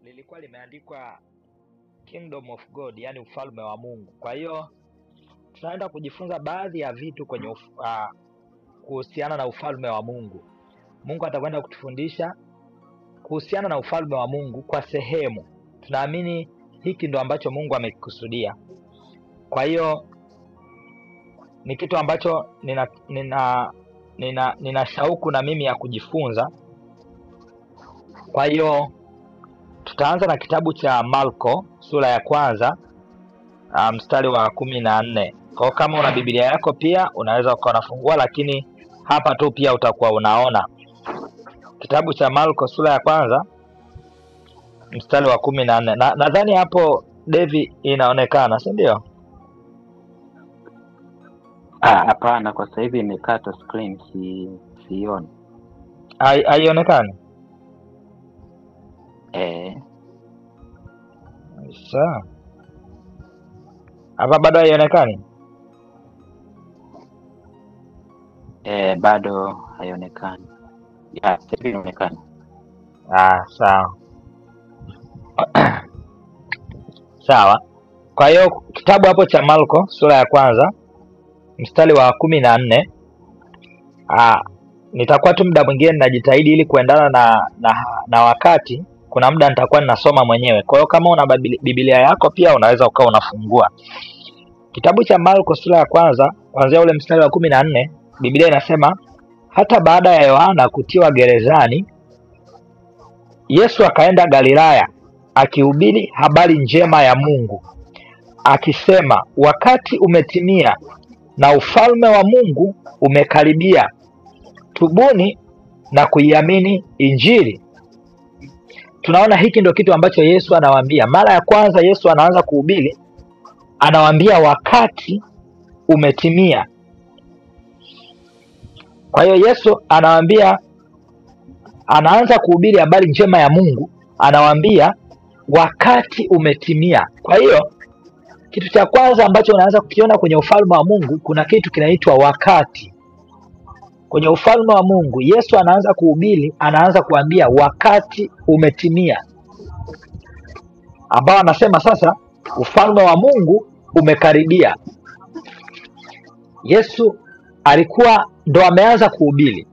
lilikuwa limeandikwa Kingdom of God, yani ufalme wa Mungu. Kwa hiyo tunaenda kujifunza baadhi ya vitu kwenye kuhusiana na ufalme wa Mungu. Mungu atakwenda kutufundisha kuhusiana na ufalme wa Mungu kwa sehemu. Tunaamini hiki ndo ambacho Mungu amekikusudia. Kwa hiyo ni kitu ambacho nina shauku na mimi ya kujifunza. Kwa hiyo tutaanza na kitabu cha Marko sura ya kwanza mstari wa 14. Kwa kama una Biblia yako pia unaweza unafungua, lakini hapa tu pia utakuwa unaona kitabu cha Marko sura ya kwanza mstari wa 14. Nadhani hapo Devi inaonekana, si ndio? Hapana, kwa sasa hivi imekata screen, sioni. Haionekani? Sawa. Hapa bado haionekani? Bado haionekani. Sasa hivi inaonekana. Sawa. Sawa. Kwa hiyo kitabu hapo cha Marko sura ya kwanza mstari wa 14. Nitakuwa tu muda mwingine najitahidi ili kuendana na wakati. Kuna muda nitakuwa ninasoma mwenyewe. Kwa hiyo kama una Biblia yako pia unaweza ukawa unafungua. Kitabu cha Marko sura ya kwanza kuanzia ule mstari wa 14, Biblia inasema hata baada ya Yohana kutiwa gerezani, Yesu akaenda Galilaya akihubiri habari njema ya Mungu, akisema wakati umetimia na ufalme wa Mungu umekaribia. Tubuni na kuiamini Injili. Tunaona hiki ndio kitu ambacho Yesu anawaambia. Mara ya kwanza Yesu anaanza kuhubiri, anawaambia wakati umetimia. Kwa hiyo Yesu anaanza kuhubiri habari njema ya Mungu, anawaambia wakati umetimia. Kwa hiyo kitu cha kwanza ambacho unaanza kukiona kwenye ufalme wa Mungu, kuna kitu kinaitwa wakati. Kwenye ufalme wa Mungu Yesu anaanza kuhubiri, anaanza kuambia wakati umetimia, ambao anasema sasa ufalme wa Mungu umekaribia. Yesu alikuwa ndo ameanza kuhubiri,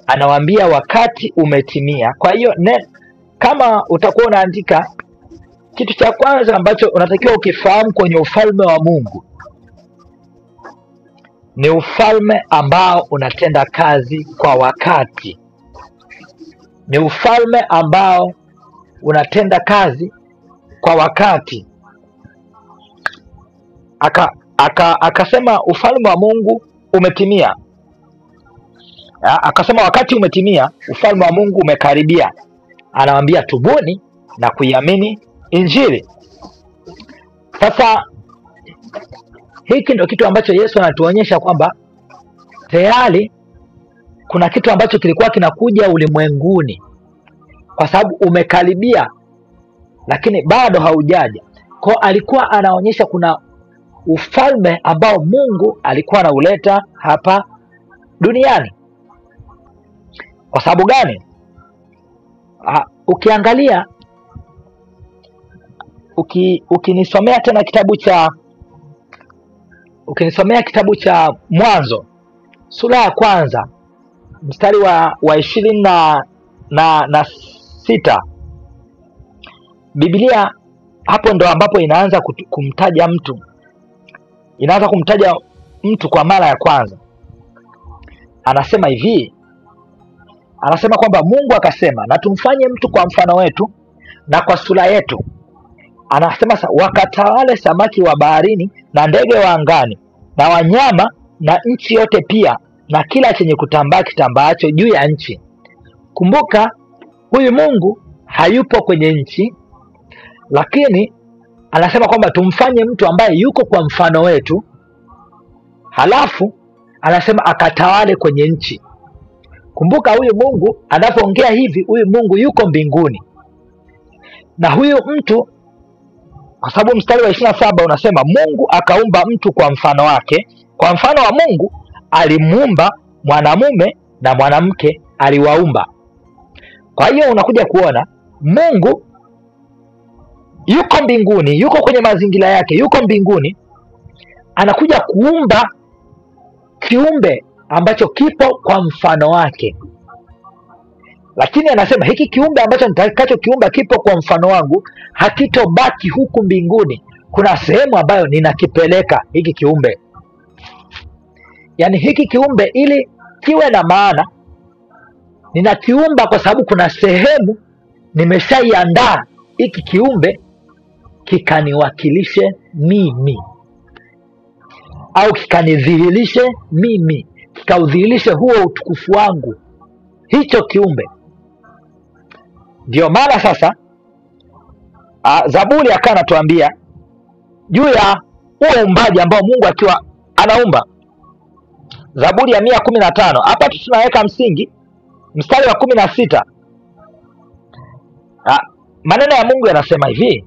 anawaambia wakati umetimia. Kwa hiyo kama utakuwa unaandika, kitu cha kwanza ambacho unatakiwa ukifahamu kwenye ufalme wa Mungu ni ufalme ambao unatenda kazi kwa wakati. Ni ufalme ambao unatenda kazi kwa wakati. Akasema ufalme wa Mungu umetimia. Akasema wakati umetimia, ufalme wa Mungu umekaribia. Anawaambia tubuni na kuiamini Injili. Sasa hiki ndio kitu ambacho Yesu anatuonyesha kwamba tayari kuna kitu ambacho kilikuwa kinakuja ulimwenguni, kwa sababu umekaribia lakini bado haujaja. Kwa alikuwa anaonyesha kuna ufalme ambao Mungu alikuwa anauleta hapa duniani. Kwa sababu gani? Ukiangalia ukinisomea tena kitabu cha Mwanzo sura ya kwanza mstari wa 26, Biblia hapo ndo ambapo inaanza kumtaja mtu. Inaanza kumtaja mtu kwa mara ya kwanza. Anasema hivi, anasema kwamba Mungu akasema na tumfanye mtu kwa mfano wetu na kwa sura yetu. Anasema wakatawale samaki wa baharini na ndege wa angani na wanyama na nchi yote pia na kila chenye kutambaa kitambaacho juu ya nchi. Kumbuka huyu Mungu hayupo kwenye nchi, lakini anasema kwamba tumfanye mtu ambaye yuko kwa mfano wetu. Halafu anasema akatawale kwenye nchi. Kumbuka huyu Mungu anapoongea hivi, huyu Mungu yuko mbinguni. Na huyu mtu, kwa sababu mstari wa 27 unasema Mungu akaumba mtu kwa mfano wake, kwa mfano wa Mungu alimuumba, mwanamume na mwanamke aliwaumba. Kwa hiyo unakuja kuona Mungu yuko mbinguni, yuko kwenye mazingira yake, yuko mbinguni, anakuja kuumba kiumbe ambacho kipo kwa mfano wake. Lakini anasema hiki kiumbe ambacho nitakacho kiumba kipo kwa mfano wangu, hakitobaki huku mbinguni. Kuna sehemu ambayo ninakipeleka hiki kiumbe. Yaani hiki kiumbe ili kiwe na maana, ninakiumba kwa sababu kuna sehemu nimeshaiandaa hiki kiumbe kikaniwakilishe mimi, au kikanidhihirishe mimi, kikaudhihirishe huo utukufu wangu, hicho kiumbe. Ndio maana sasa Zaburi akawa anatuambia juu ya huo uumbaji ambao Mungu akiwa anaumba. Zaburi ya 115, hapa tunaweka msingi, mstari wa 16. Maneno ya Mungu yanasema hivi: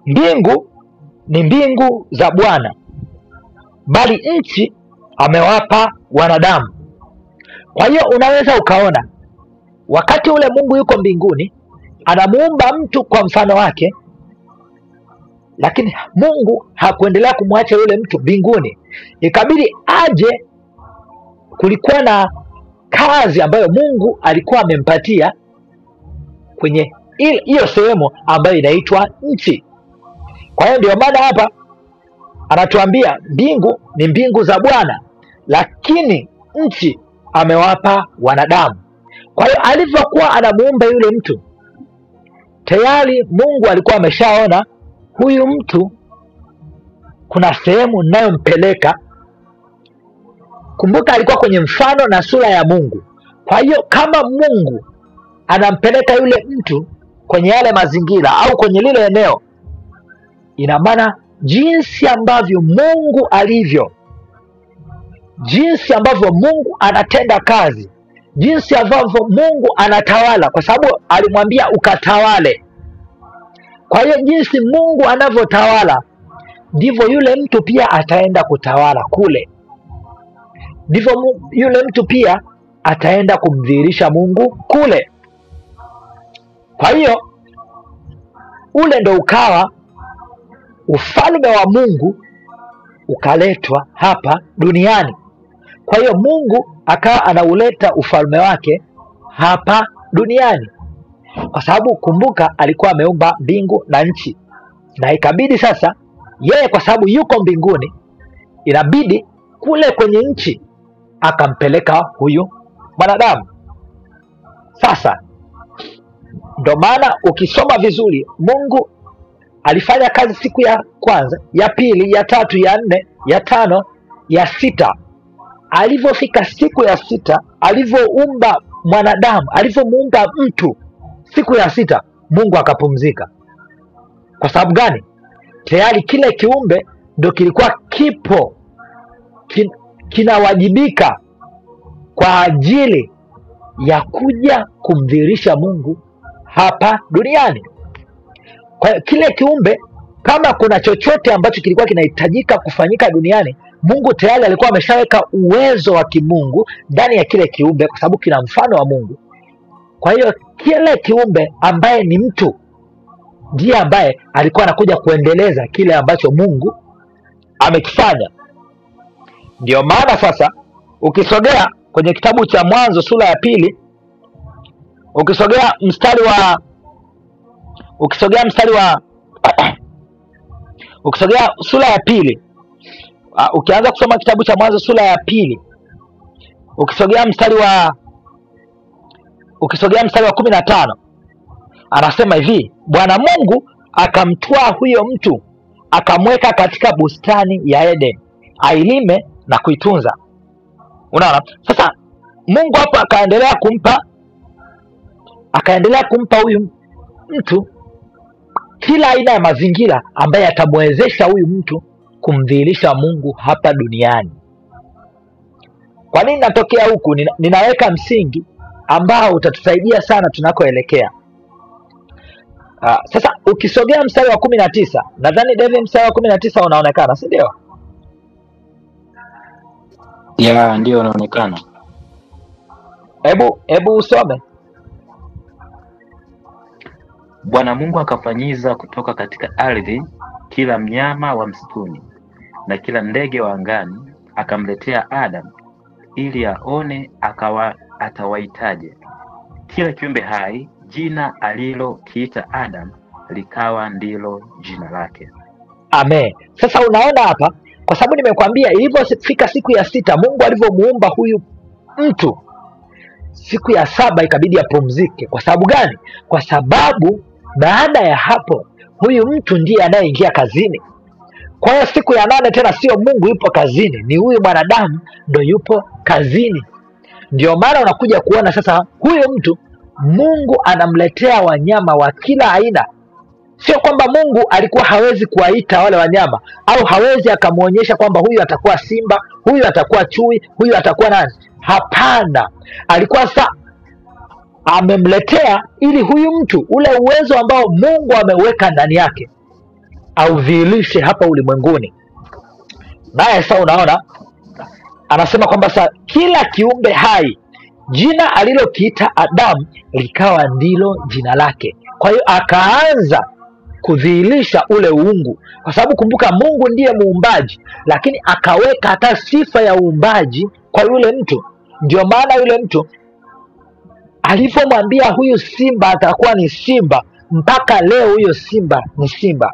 mbingu ni mbingu za Bwana, bali nchi amewapa wanadamu. Kwa hiyo unaweza ukaona wakati ule Mungu yuko mbinguni anamuumba mtu kwa mfano wake, lakini Mungu hakuendelea kumwacha yule mtu mbinguni, ikabidi aje. Kulikuwa na kazi ambayo Mungu alikuwa amempatia kwenye hiyo sehemu ambayo inaitwa nchi. Kwa hiyo ndio maana hapa anatuambia mbingu ni mbingu za Bwana, lakini nchi amewapa wanadamu. Kwa hiyo alivyokuwa anamuumba yule mtu, tayari Mungu alikuwa ameshaona huyu mtu kuna sehemu ninayompeleka. Kumbuka alikuwa kwenye mfano na sura ya Mungu. Kwa hiyo kama Mungu anampeleka yule mtu kwenye yale mazingira au kwenye lile eneo, ina maana jinsi ambavyo Mungu alivyo, jinsi ambavyo Mungu anatenda kazi, jinsi ambavyo Mungu anatawala, kwa sababu alimwambia ukatawale. Kwa hiyo jinsi Mungu anavyotawala ndivyo yule mtu pia ataenda kutawala kule, ndivyo yule mtu pia ataenda kumdhihirisha Mungu kule. Kwa hiyo ule ndo ukawa ufalme wa Mungu ukaletwa hapa duniani. Kwa hiyo Mungu akawa anauleta ufalme wake hapa duniani, kwa sababu kumbuka alikuwa ameumba mbingu na nchi, na ikabidi sasa yeye, kwa sababu yuko mbinguni, inabidi kule kwenye nchi akampeleka huyu mwanadamu. Sasa ndo maana ukisoma vizuri, Mungu alifanya kazi siku ya kwanza, ya pili, ya tatu, ya nne, ya tano, ya sita. Alivyofika siku ya sita, alivyoumba mwanadamu, alivyomuumba mtu, siku ya sita Mungu akapumzika. Kwa sababu gani? Tayari kile kiumbe ndo kilikuwa kipo kinawajibika kwa ajili ya kuja kumdhihirisha Mungu hapa duniani. Kwa hiyo kile kiumbe, kama kuna chochote ambacho kilikuwa kinahitajika kufanyika duniani, Mungu tayari alikuwa ameshaweka uwezo wa kimungu ndani ya kile kiumbe, kwa sababu kina mfano wa Mungu. Kwa hiyo kile kiumbe ambaye ni mtu ndiye ambaye alikuwa anakuja kuendeleza kile ambacho Mungu amekifanya. Ndio maana sasa ukisogea kwenye kitabu cha Mwanzo sura ya pili, ukisogea mstari wa ukisogea sura ya pili, ukianza kusoma kitabu cha Mwanzo sura ya pili, ukisogea mstari wa 15, anasema hivi: Bwana Mungu akamtwaa huyo mtu akamweka katika bustani ya Eden ailime na kuitunza. Unaona? Sasa Mungu hapo akaendelea kumpa huyu mtu kila aina ya mazingira ambaye atamwezesha huyu mtu kumdhihirisha Mungu hapa duniani. Kwa nini natokea huku? Ninaweka msingi ambao utatusaidia sana tunakoelekea. Sasa ukisogea mstari wa 19, nadhani David, mstari wa 19 unaonekana, si ndio? Ya, ndio unaonekana. Hebu usome. Bwana Mungu akafanyiza kutoka katika ardhi kila mnyama wa msituni na kila ndege wa angani, akamletea Adamu ili aone atawaitaje. Kila kiumbe hai jina alilokiita Adamu likawa ndilo jina lake. Amen. Sasa unaona hapa, kwa sababu nimekwambia ilipofika siku ya 6 Mungu alivyomuumba huyu mtu, siku ya 7 ikabidi apumzike. Kwa sababu gani? Kwa sababu baada ya hapo huyu mtu ndiye anayeingia kazini. Kwa hiyo siku ya 8 tena sio Mungu yupo kazini, ni huyu mwanadamu ndo yupo kazini. Ndio maana unakuja kuona sasa huyu mtu Mungu anamletea wanyama wa kila aina. Sio kwamba Mungu alikuwa hawezi kuwaita wale wanyama, au hawezi akamuonyesha kwamba huyu atakuwa simba, huyu atakuwa chui, huyu atakuwa nani. Hapana, alikuwa amemletea ili huyu mtu ule uwezo ambao Mungu ameweka ndani yake audhihirishe hapa ulimwenguni. Naye sasa unaona anasema kwamba sasa kila kiumbe hai jina alilokiita Adamu likawa ndilo jina lake. Kwa hiyo akaanza kudhihirisha ule uungu, kwa sababu kumbuka Mungu ndiye muumbaji, lakini akaweka hata sifa ya uumbaji kwa yule mtu. Ndio maana yule mtu alipomwambia huyu simba atakuwa ni simba, mpaka leo huyo simba ni simba.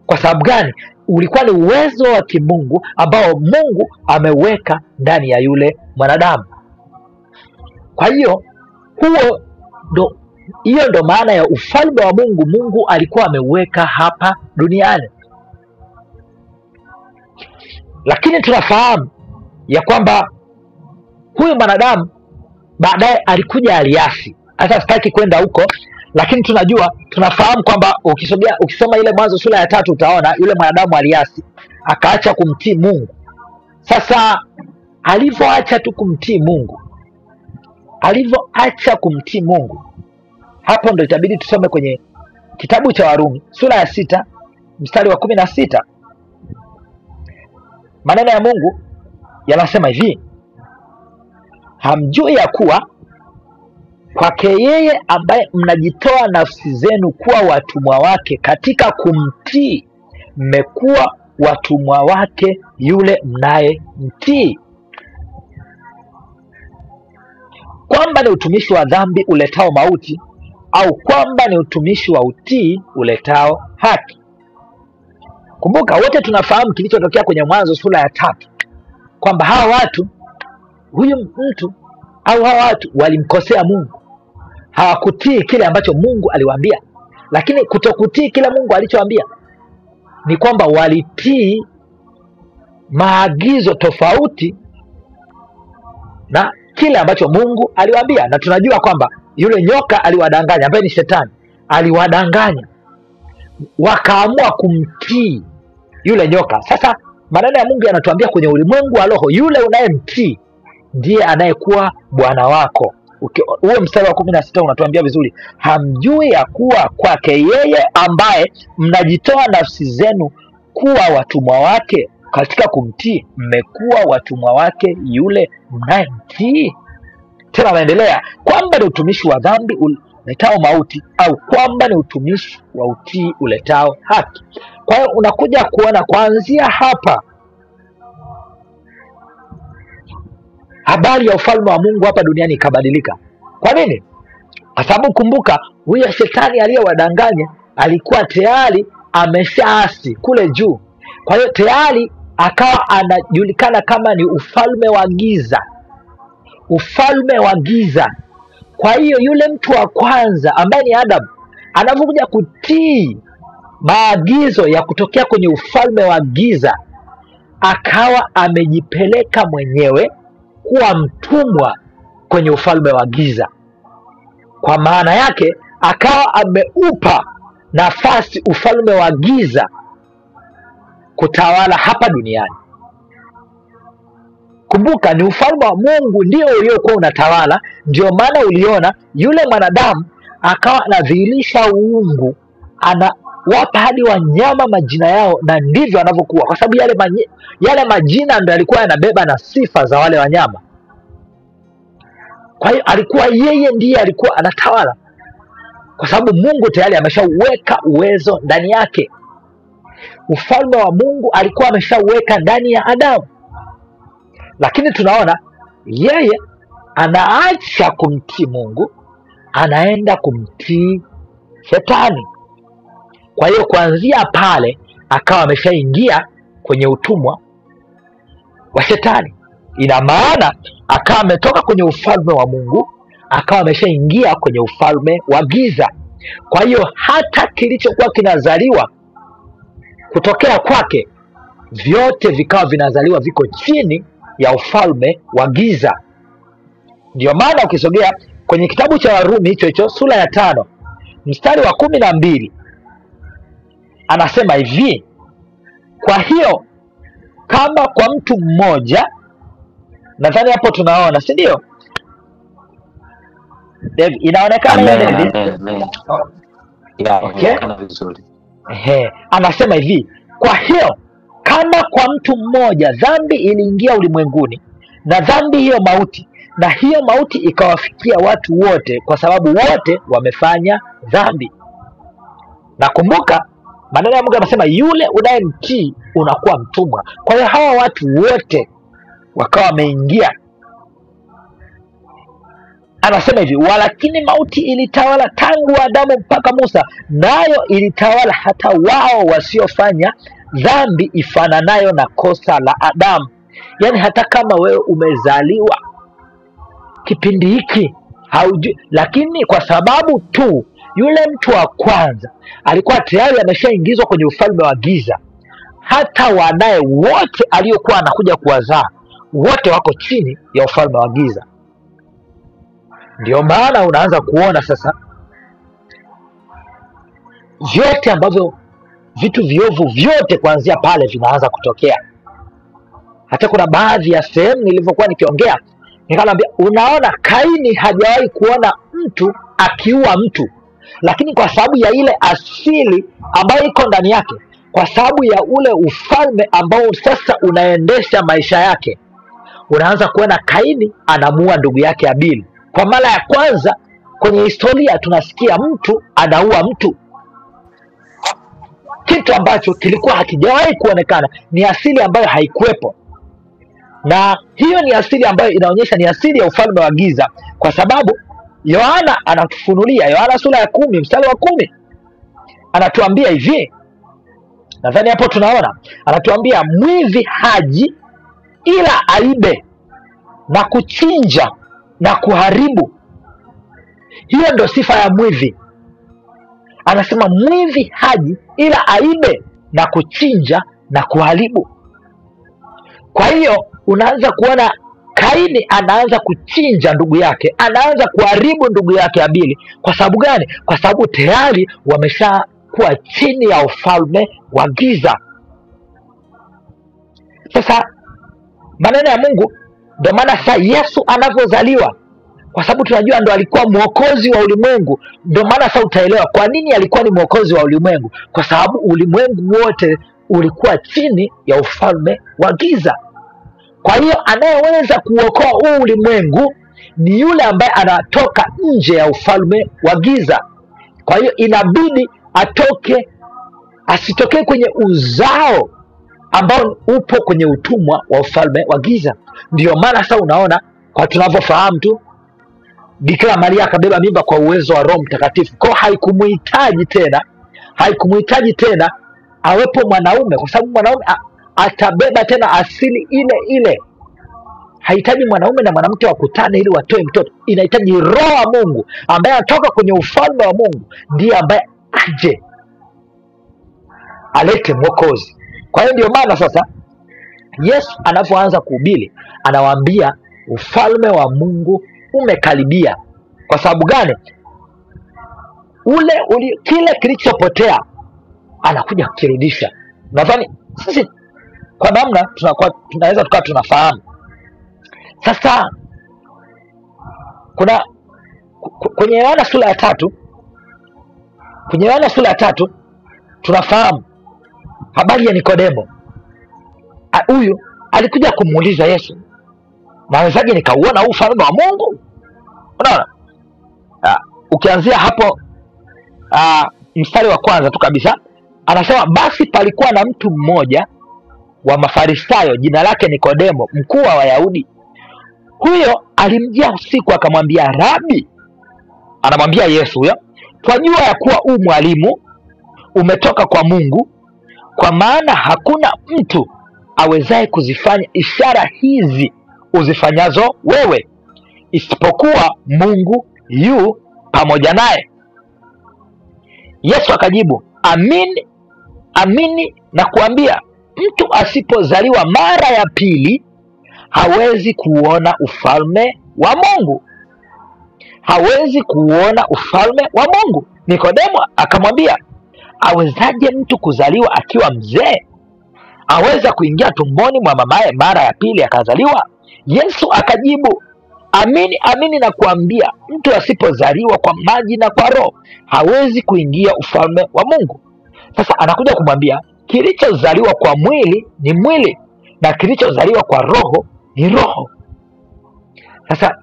Kwa sababu gani? Ulikuwa ni uwezo wa kimungu ambao Mungu ameweka ndani ya yule mwanadamu. Kwa hiyo hiyo ndo maana ya ufalme wa Mungu. Mungu alikuwa ameweka hapa duniani, lakini tunafahamu ya kwamba huyu mwanadamu baadaye alikuja aliasi. Hata sitaki kwenda huko, lakini tunafahamu kwamba ukisoma ile Mwanzo sura ya 3 utaona yule mwanadamu aliasi, akaacha kumtii Mungu. Sasa alivyoacha tu kumtii Mungu, hapo ndo itabidi tusome kwenye kitabu cha Warumi sura ya 6 mstari wa 16. Maneno ya Mungu yanasema hivi: hamjui ya kuwa kwake yeye ambaye mnajitoa nafsi zenu kuwa watumwa wake katika kumtii, mmekuwa watumwa wake yule mnayemtii, kwamba ni utumishi wa dhambi uletao mauti, au kwamba ni utumishi wa utii uletao haki. Kumbuka wote tunafahamu kilichotokea kwenye Mwanzo sura ya 3, kwamba huyu mtu au hawa watu walimkosea Mungu, hawakutii kile ambacho Mungu aliwaambia. Lakini kutokutii kile Mungu alichowaambia ni kwamba walitii maagizo tofauti na kile ambacho Mungu aliwaambia. Na tunajua kwamba yule nyoka aliwadanganya, ambaye ni Shetani, aliwadanganya wakaamua kumtii yule nyoka. Sasa maneno ya Mungu yanatuambia kwenye ulimwengu wa roho, yule unayemtii ndiye anayekuwa bwana wako. Huo mstari wa 16 unatuambia vizuri, hamjui ya kuwa kwake yeye ambaye mnajitoa nafsi zenu kuwa watumwa wake katika kumtii, mmekuwa watumwa wake yule mnayemtii. Tena anaendelea kwamba ni utumishi wa dhambi uletao mauti, au kwamba ni utumishi wa utii uletao haki. Kwa hiyo unakuja kuona kuanzia hapa habari ya ufalme wa Mungu hapa duniani ikabadilika. Kwa nini? Kwa sababu kumbuka, huyo Shetani aliyewadanganya alikuwa tayari ameshaasi kule juu. Kwa hiyo tayari akawa anajulikana kama ni ufalme wa giza, ufalme wa giza. Kwa hiyo yule mtu wa kwanza ambaye ni Adamu anapokuja kutii maagizo ya kutokea kwenye ufalme wa giza, akawa amejipeleka mwenyewe kuwa mtumwa kwenye ufalme wa giza. Kwa maana yake akawa ameupa nafasi ufalme wa giza kutawala hapa duniani. Kumbuka, ni ufalme wa Mungu ndio uliokuwa unatawala. Ndio maana uliona yule mwanadamu akawa anadhihirisha uungu, anawapa hadi wanyama majina yao, na ndivyo anavyokuwa, kwa sababu yale majina ndio alikuwa yanabeba na sifa za wale wanyama. Kwa hiyo yeye ndiye alikuwa anatawala. kwa sababu Mungu tayari ameshauweka uwezo ndani yake. Ufalme wa Mungu alikuwa ameshauweka ndani ya Adamu, lakini tunaona yeye anaacha kumtii Mungu, anaenda kumtii Shetani. Kwa hiyo kuanzia pale akawa ameshaingia kwenye utumwa wa Shetani. Ina maana akawa ametoka kwenye ufalme wa Mungu, akawa ameshaingia kwenye ufalme wa giza. Kwa hiyo hata kilichokuwa kinazaliwa kutokea kwake, vyote vikawa vinazaliwa viko chini ya ufalme wa giza. Ndio maana ukisogea kwenye kitabu cha Warumi hicho sura ya 5 mstari wa 12 anasema hivi: kwa hiyo kama kwa mtu mmoja, nadhani hapo tunaona, si ndio? Inaonekana hivi. Okay. Anasema hivi: kwa hiyo kama kwa mtu mmoja dhambi iliingia ulimwenguni, na dhambi hiyo mauti, na hiyo mauti ikawafikia watu wote, kwa sababu wote wamefanya dhambi. Na kumbuka maneno ya Mungu yanasema yule unayemtii unakuwa mtumwa. Kwa hiyo hawa watu wote wakawa wameingia. Anasema hivi: walakini mauti ilitawala tangu Adamu mpaka Musa, nayo ilitawala hata wao wasiofanya dhambi ifananayo na kosa la Adamu. Yaani hata kama wewe umezaliwa kipindi hiki haujui, lakini kwa sababu tu yule mtu wa kwanza alikuwa tayari ameshaingizwa kwenye ufalme wa giza, hata wanaye wote aliokuwa anakuja kuwazaa wote wako chini ya ufalme wa giza. Ndio maana unaanza kuona sasa vyote ambavyo vitu viovu vyote kuanzia pale vinaanza kutokea. Hata kuna baadhi ya sehemu nilivyokuwa nikiongea nikamwambia, unaona Kaini hajawahi kuona mtu akiua mtu, lakini kwa sababu ya ile asili ambayo iko ndani yake, kwa sababu ya ule ufalme ambao sasa unaendesha maisha yake, unaanza kuona Kaini anamuua ndugu yake Abili. Kwa mara ya kwanza kwenye historia tunasikia mtu anaua mtu, kitu ambacho kilikuwa hakijawahi kuonekana. Ni asili ambayo haikuwepo, na hiyo ni asili ambayo inaonyesha ni asili ya ufalme wa giza, kwa sababu Yohana anatufunulia, Yohana sura ya 10 mstari wa 10 anatuambia hivi, nadhani hapo tunaona, anatuambia mwivi haji ila aibe na kuchinja na kuharibu. Hiyo ndo sifa ya mwivi. Anasema mwivi haji ila aibe na kuchinja na kuharibu. Kwa hiyo unaanza kuona Kaini anaanza kuchinja ndugu yake, anaanza kuharibu ndugu yake Abili. Kwa sababu gani? Kwa sababu tayari wameshakuwa chini ya ufalme wa giza. Sasa maneno ya Mungu, ndio maana sasa Yesu anavyozaliwa, kwa sababu tunajua ndo alikuwa mwokozi wa ulimwengu. Ndio maana sasa utaelewa kwa nini alikuwa ni mwokozi wa ulimwengu, kwa sababu ulimwengu wote ulikuwa chini ya ufalme wa giza. Kwa hiyo anayeweza kuokoa huu ulimwengu ni yule ambaye anatoka nje ya ufalme wa giza. Kwa hiyo inabidi atoke, asitokee kwenye uzao ambao upo kwenye utumwa wa ufalme wa giza. Ndio maana sasa unaona, kwa tunavyofahamu tu, Bikira Maria akabeba mimba kwa uwezo wa Roho Mtakatifu. Kwa haikumhitaji tena awepo mwanaume, kwa sababu mwanaume atabeba tena asili ile ile. Hahitaji mwanaume na mwanamke wakutane ili watoe mtoto. Inahitaji Roho wa Mungu ambaye anatoka kwenye ufalme wa Mungu, ndiye ambaye aje alete mwokozi. Kwa hiyo ndio maana sasa Yesu anapoanza kuhubiri anawaambia ufalme wa Mungu umekaribia. Kwa sababu gani? Kile kilichopotea anakuja kukirudisha. Nadhani sisi kwa namna tunaweza tukawa tunafahamu. Sasa kuna kwenye Yohana sura ya 3, kwenye Yohana sura ya 3 tunafahamu habari ya Nikodemo. Huyu alikuja kumuuliza Yesu, nawezaje nikauona huu ufalme wa Mungu? Unaona? Ukianzia hapo mstari wa kwanza tu kabisa, anasema basi palikuwa na mtu mmoja wa Mafarisayo, jina lake Nikodemo, mkuu wa Wayahudi. Huyo alimjia usiku akamwambia, Rabi, anamwambia Yesu huyo, twajua ya kuwa mwalimu umetoka kwa Mungu, kwa maana hakuna mtu awezaye kuzifanya ishara hizi uzifanyazo wewe, isipokuwa Mungu yu pamoja naye. Yesu akajibu, amini amini nakuambia, mtu asipozaliwa mara ya pili hawezi kuona ufalme wa Mungu. Hawezi kuona ufalme wa Mungu. Nikodemo akamwambia, awezaje mtu kuzaliwa akiwa mzee? Aweza kuingia tumboni mwa mamaye mara ya pili akazaliwa? Yesu akajibu, amini amini nakuambia, mtu asipozaliwa kwa maji na kwa Roho hawezi kuingia ufalme wa Mungu. Sasa anakuja kumwambia kilichozaliwa kwa mwili ni mwili na kilichozaliwa kwa roho ni roho. Sasa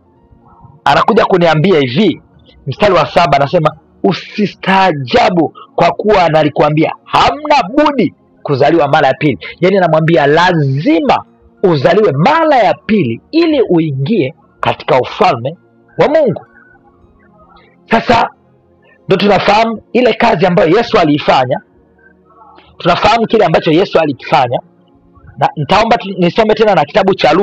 anakuja kuniambia hivi, mstari wa 7 anasema, usistaajabu kwa kuwa nalikuambia hamna budi kuzaliwa mara ya pili. Yaani anamwambia lazima uzaliwe mara ya pili ili uingie katika ufalme wa Mungu. Sasa ndio tunafahamu ile kazi ambayo Yesu aliifanya. Tunafahamu kile ambacho Yesu alikifanya. Na nitaomba nisome tena na kitabu cha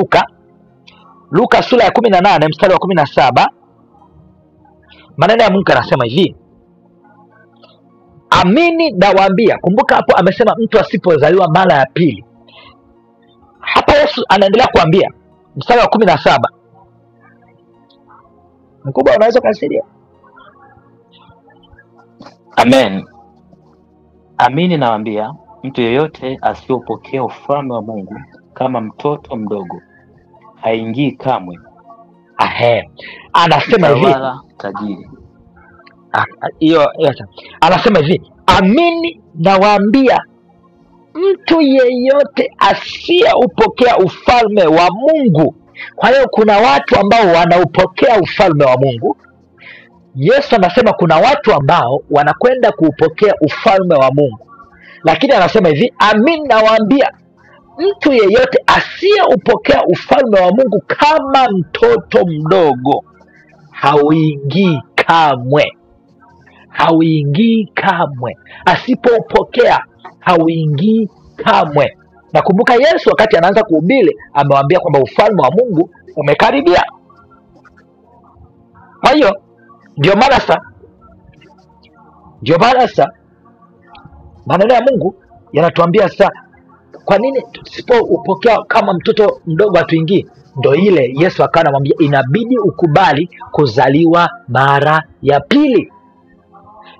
Luka sura ya 18 mstari wa 17. Maneno ya Mungu yanasema hivi, amini nawaambia. Kumbuka hapo amesema mtu asipozaliwa mara ya pili. Hapa Yesu anaendelea kuambia mstari wa 17. Mkubwa unaweza kasiria? Amen. Amini nawaambia, mtu yeyote asiyopokea ufalme wa Mungu kama mtoto mdogo haingii kamwe. Anasema hivi, wala tajiri. Hiyo anasema hivi, amini nawaambia, mtu yeyote asiyeupokea ufalme wa Mungu. Kwa hiyo kuna watu ambao wanaupokea ufalme wa Mungu. Yesu anasema kuna watu ambao wanakwenda kuupokea ufalme wa Mungu. Lakini anasema hivi, amini nawaambia, mtu yeyote asiyeupokea ufalme wa Mungu kama mtoto mdogo hauingii kamwe. Hauingii kamwe. Asipoupokea hauingii kamwe. Na kumbuka Yesu wakati anaanza kuhubiri amewaambia kwamba ufalme wa Mungu umekaribia. Kwa hiyo ndio maana sasa maneno ya Mungu yanatuambia sasa, kwa nini tusipoupokea kama mtoto mdogo hatuingii? Ndio ile Yesu akawa anamwambia inabidi ukubali kuzaliwa mara ya pili.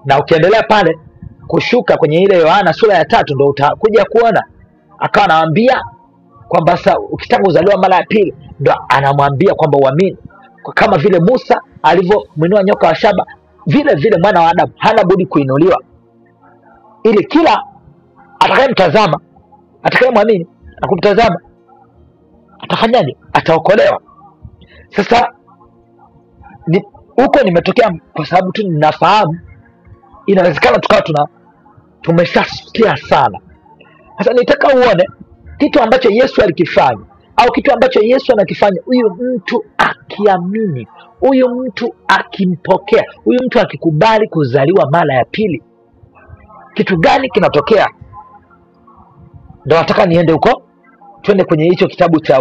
Na ukiendelea pale kushuka kwenye ile Yohana sura ya 3 ndio utakuja kuona akawa anamwambia kwamba sasa ukitaka kuzaliwa mara ya pili, ndio anamwambia kwamba uamini. Kama vile Musa alivyomwinua nyoka wa shaba, vile vile mwana wa Adamu hana budi kuinuliwa, ili kila atakayemtazama, atakayemwamini na kumtazama atafanyaje? Ataokolewa. Sasa huko nimetokea kwa sababu tu ninafahamu inawezekana tukawa tumeshasikia sana. Sasa nitaka uone kitu ambacho Yesu alikifanya, au kitu ambacho Yesu anakifanya. Huyu mtu akiamini, huyu mtu akimpokea, huyu mtu akikubali kuzaliwa mara ya pili, kitu gani kinatokea? Ndio nataka niende huko, twende kwenye hicho kitabu cha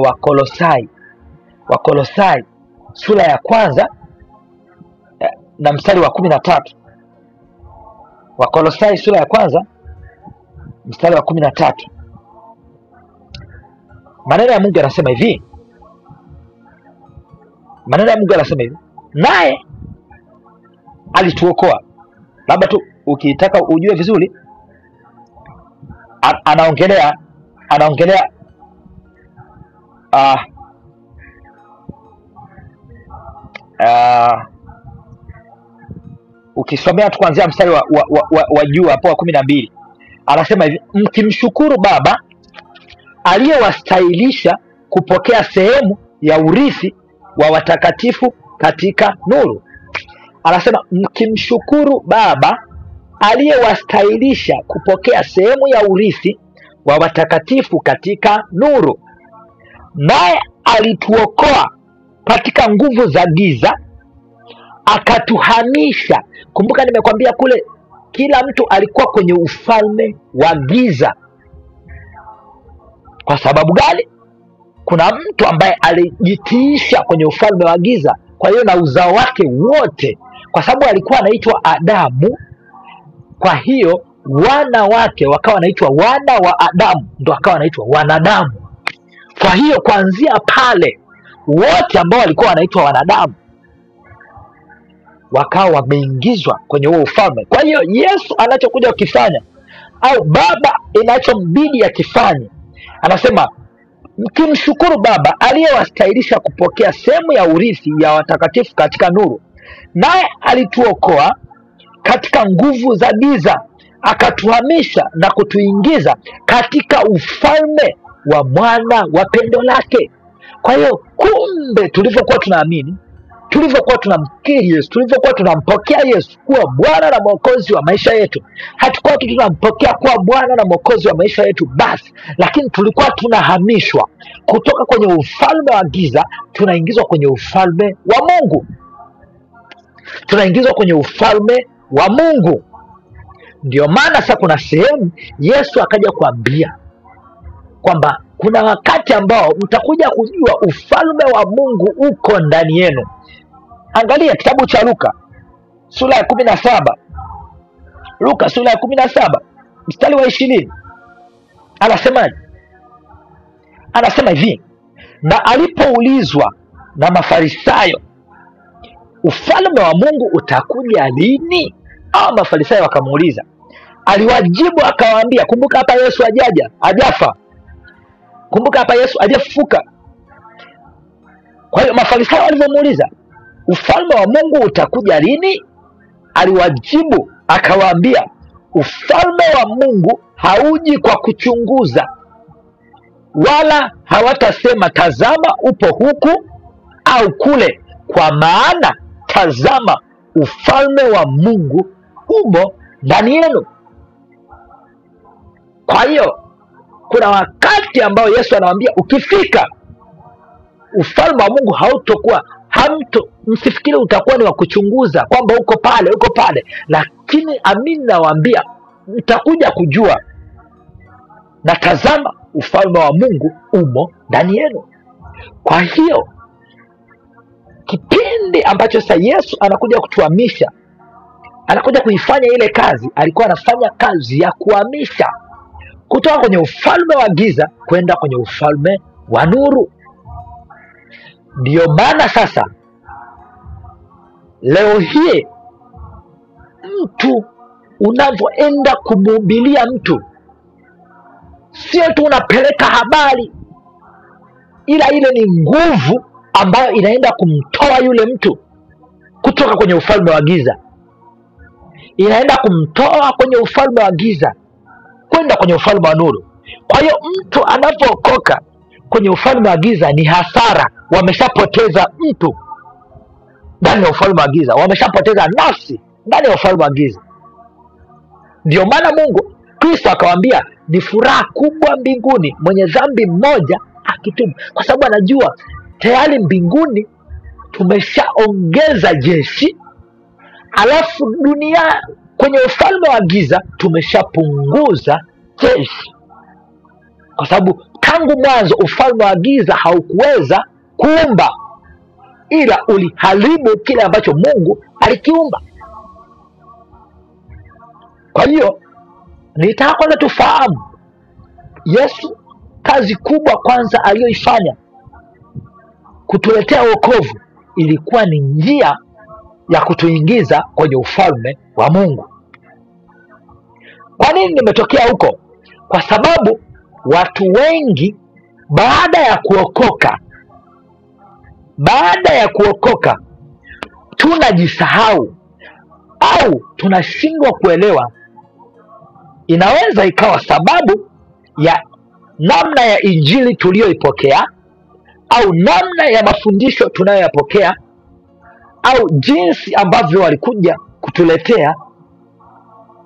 Wakolosai sura ya 1 na mstari wa 13. Wakolosai sura ya 1 mstari wa 13. Maneno ya Mungu yanasema hivi. Naye alituokoa. Labda tu ukitaka ujue vizuri, anaongelea ukisomea tu kuanzia mstari wa juu hapo wa 12, anasema hivi, mkimshukuru Baba aliyewastahilisha kupokea sehemu ya urithi wa watakatifu katika nuru. Anasema mkimshukuru Baba aliyewastahilisha kupokea sehemu ya urithi wa watakatifu katika nuru. Naye alituokoa katika nguvu za giza, akatuhamisha. Kumbuka nimekwambia kule kila mtu alikuwa kwenye ufalme wa giza. Kwa sababu gani? Kuna mtu ambaye alijitiisha kwenye ufalme wa giza, kwa hiyo na uzao wake wote, kwa sababu alikuwa anaitwa Adamu, kwa hiyo wana wake wakawa wanaitwa wana wa Adamu, ndo akawa wanaitwa wanadamu. Kwa hiyo kuanzia pale wote ambao walikuwa wanaitwa wanadamu wakawa wameingizwa kwenye huo ufalme. Kwa hiyo Yesu anachokuja kukifanya, au Baba inachombidi akifanye, anasema mkimshukuru Baba aliyewastahilisha kupokea sehemu ya urithi ya watakatifu katika nuru, naye alituokoa katika nguvu za giza, akatuhamisha na kutuingiza katika ufalme wa mwana wa pendo lake. Kwa hiyo kumbe, tulivyokuwa tunaamini, tulivyokuwa tunamkiri Yesu, tulivyokuwa tunampokea Yesu kuwa Bwana na Mwokozi wa maisha yetu, hatukuwa tu tunampokea kuwa Bwana na Mwokozi wa maisha yetu basi, lakini tulikuwa tunahamishwa kutoka kwenye ufalme wa giza, tunaingizwa kwenye ufalme wa Mungu. Tunaingizwa kwenye ufalme wa Mungu. Ndio maana sasa kuna sehemu Yesu akaja kuambia kwamba kuna wakati ambao mtakuja kujua ufalme wa Mungu uko ndani yenu. Angalia kitabu cha Luka sura ya 17. Luka sura ya 17 mstari wa 20. Anasemaje? Anasema hivi: na alipoulizwa na Mafarisayo, ufalme wa Mungu utakuja lini? Au Mafarisayo wakamuuliza, aliwajibu akawaambia. Kumbuka hapa Yesu hajafa. Kumbuka hapa Yesu hajafufuka. Kwa hiyo Mafarisayo walivyomuuliza ufalme wa Mungu utakuja lini, aliwajibu akawaambia, ufalme wa Mungu hauji kwa kuchunguza, wala hawatasema tazama upo huku au kule, kwa maana tazama ufalme wa Mungu umo ndani yenu. Kwa hiyo kuna wakati ambao Yesu anawaambia ukifika ufalme wa Mungu hautokuwa msifikiri utakuwa ni wa kuchunguza kwamba uko pale, lakini amini nawaambia mtakuja kujua, na tazama ufalme wa Mungu umo ndani yenu. Kwa hiyo kipindi ambacho sasa Yesu anakuja kutuhamisha, anakuja kuifanya ile kazi, alikuwa anafanya kazi ya kuhamisha kutoka kwenye ufalme wa giza kwenda kwenye ufalme wa nuru. Ndiyo maana sasa leo hii mtu unavyoenda kumhubiria mtu, sio tu unapeleka habari, ila ile ni nguvu ambayo inaenda kumtoa yule mtu kutoka kwenye ufalme wa giza, inaenda kumtoa kwenye ufalme wa giza kwenda kwenye ufalme wa nuru. Kwa hiyo mtu anapookoka kwenye ufalme wa giza ni hasara. Wameshapoteza mtu ndani ya ufalme wa giza, wameshapoteza nafsi ndani ya ufalme wa giza. Ndio maana Mungu Kristo akawaambia ni furaha kubwa mbinguni mwenye dhambi mmoja akitubu, kwa sababu anajua tayari mbinguni tumeshaongeza jeshi, alafu dunia kwenye ufalme wa giza tumeshapunguza jeshi, kwa sababu tangu mwanzo ufalme wa giza haukuweza kuumba, ila uliharibu kile ambacho Mungu alikiumba. Kwa hiyo nitaka kwanza tufahamu Yesu, kazi kubwa kwanza aliyoifanya kutuletea wokovu ilikuwa ni njia ya kutuingiza kwenye ufalme wa Mungu. Kwa nini nimetokea huko? Kwa sababu watu wengi baada ya kuokoka tunajisahau au tunashindwa kuelewa. Inaweza ikawa sababu ya namna ya injili tuliyoipokea, au namna ya mafundisho tunayoyapokea, au jinsi ambavyo walikuja kutuletea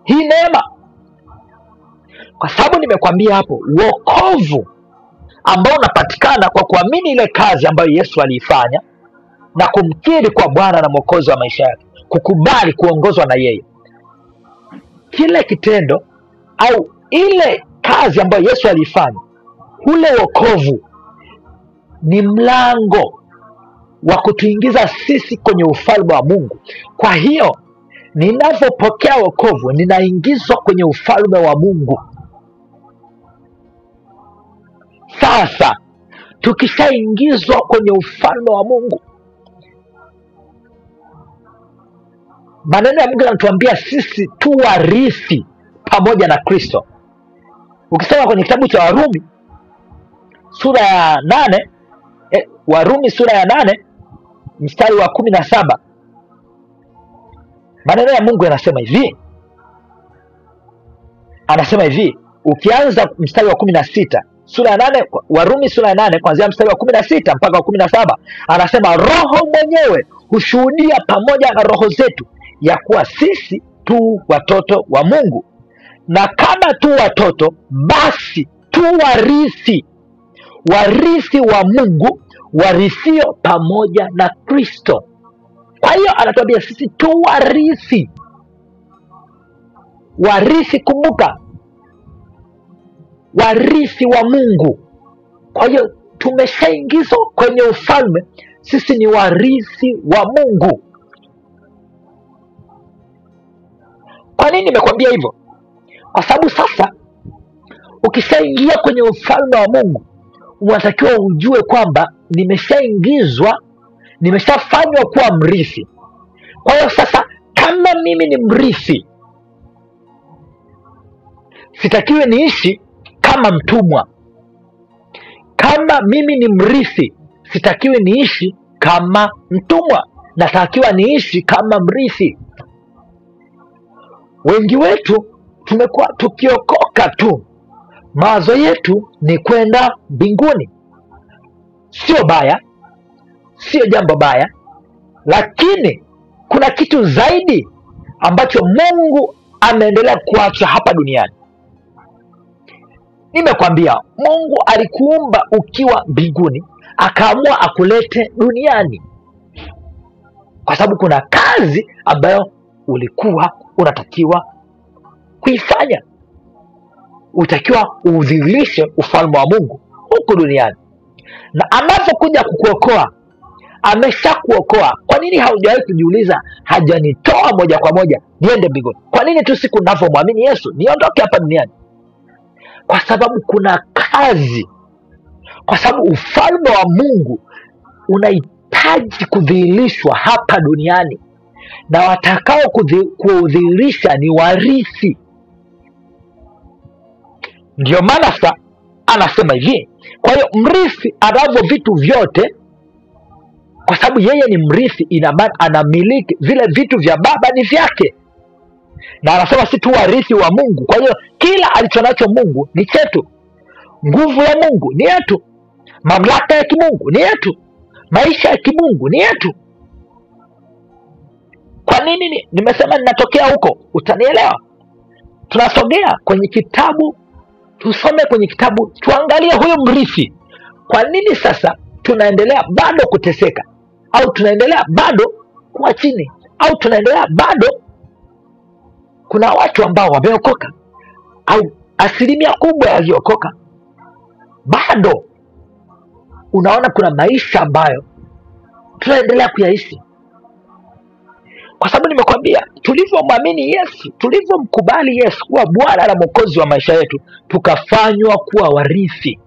hii neema, kwa sababu nimekwambia hapo, wokovu ambao unapatikana kwa kuamini ile kazi ambayo Yesu aliifanya na kumkiri kwa Bwana na Mwokozi wa maisha yake, kukubali kuongozwa na yeye. Kile kitendo au ile kazi ambayo Yesu aliifanya, ule wokovu ni mlango wa kutuingiza sisi kwenye ufalme wa Mungu. Kwa hiyo ninapopokea wokovu, ninaingizwa kwenye ufalme wa Mungu. Sasa tukishaingizwa kwenye ufalme wa Mungu, maneno ya Mungu yanatuambia sisi tu warithi pamoja na Kristo. Ukisoma kwenye kitabu cha Warumi sura ya 8, Warumi sura ya 8 mstari wa 17, maneno ya Mungu yanasema hivi. Anasema hivi, ukianza mstari wa 16, sura ya 8, Warumi sura ya 8 kuanzia mstari wa 16 mpaka wa 17, anasema Roho mwenyewe hushuhudia pamoja na roho zetu ya kuwa sisi tu watoto wa Mungu, na kama tu watoto, basi tu warithi, warithi wa Mungu, warithio pamoja na Kristo. Kwa hiyo anatuambia sisi tu warithi. Warithi, kumbuka, warithi wa Mungu. Kwa hiyo tumeshaingizwa kwenye ufalme, sisi ni warithi wa Mungu. Kwa nini nimekwambia hivyo? Kwa sababu sasa ukishaingia kwenye ufalme wa Mungu, unatakiwa ujue kwamba nimeshaingizwa, nimeshafanywa kuwa mrithi. Kwa hiyo sasa, kama mimi ni mrithi, sitakiwi niishi kama mtumwa. Kama mimi ni mrithi, sitakiwi niishi kama mtumwa, natakiwa niishi kama mrithi. Wengi wetu tumekuwa tukiokoka tu, mawazo yetu ni kwenda mbinguni. Sio baya, sio jambo baya, lakini kuna kitu zaidi ambacho Mungu ameendelea kuacha hapa duniani. Nimekwambia, Mungu alikuumba ukiwa mbinguni, akaamua akulete duniani kwa sababu kuna kazi ambayo ulikuwa unatakiwa kuifanya. Utakiwa udhihirishe ufalme wa Mungu huku duniani, na anapokuja kukuokoa, ameshakuokoa. Kwa nini haujawahi kujiuliza, hajanitoa moja kwa moja niende mbinguni? Kwa nini tu siku ninavyomwamini Yesu niondoke hapa duniani? Kwa sababu kuna kazi, kwa sababu ufalme wa Mungu unahitaji kudhihirishwa hapa duniani, na watakao kudhihirisha ni warithi. Ndio maana sasa anasema hivi. Kwa hiyo mrithi anavyo vitu vyote, kwa sababu yeye ni mrithi, ina maana anamiliki vile vitu vya baba ni vyake, na anasema si tu warithi wa Mungu. Kwa hiyo kila alichonacho Mungu ni chetu, nguvu ya Mungu ni yetu, mamlaka ya kimungu ni yetu, maisha ya kimungu ni yetu. Kwa nini nimesema ninatokea huko? Utanielewa. Tunasogea kwenye kitabu, tusome kwenye kitabu, tuangalie huyo mrithi. Kwa nini sasa tunaendelea bado kuteseka, au tunaendelea bado kuwa chini, au tunaendelea bado? Kuna watu ambao wameokoka, au asilimia kubwa yaliokoka, bado unaona kuna maisha ambayo tunaendelea kuyaishi. Kwa sababu nimekwambia, tulivyomwamini Yesu, tulivyomkubali Yesu kuwa Bwana na Mwokozi wa maisha yetu, tukafanywa kuwa warithi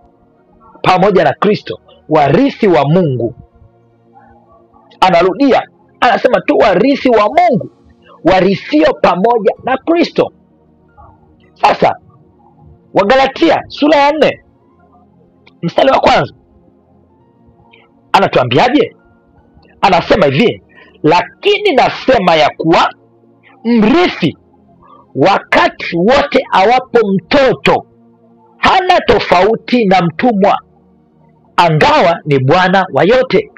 pamoja na Kristo, warithi wa Mungu. Anarudia, anasema tu warithi wa Mungu, warithio pamoja na Kristo. Sasa Wagalatia sura ya 4 mstari wa 1 anatuambiaje? Anasema hivi, lakini nasema ya kuwa mrithi wakati wote awapo mtoto hana tofauti na mtumwa, angawa ni bwana wa yote.